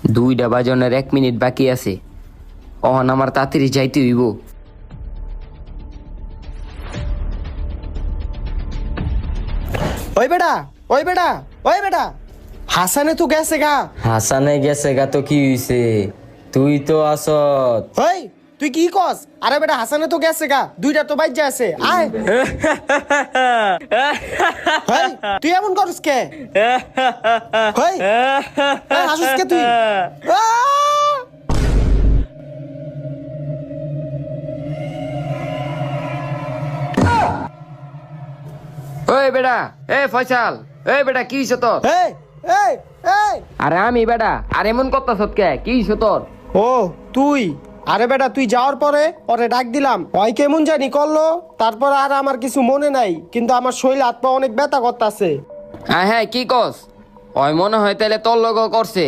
2টা বাজনের 1 মিনিট বাকি আছে। অহন আমার তাড়াতাড়ি যাইতে হইব। ওই বেটা ওই বেটা ওই বেটা, হাসানে তো গেছে গা। হাসানে গেছে গা তো কি হইছে? তুই তো আসত। ওই তুই কি কস? আরে বেটা হাসানে তো গেছে গা, 2টা তো বাইজা আছে, আয়। হেই, তুই এমন করস কে? হেই, হাসুস কে তুই? ওই বেটা, ফয়সাল, বেটা কি হইছে তোর? এই এই এই, আরে আমি বেটা, আর এমন করতাছ কে? কি হইছে তোর? ও তুই? আরে বেটা তুই যাওয়ার পরে ওরে ডাক দিলাম, ওই কেমন জানি করলো, তারপর আর আমার কিছু মনে নাই, কিন্তু আমার শরীর হাত পা অনেক ব্যথা করতেছে। হ্যাঁ, কি কস? ওই মনে হয় তাহলে তোর লগও করছে।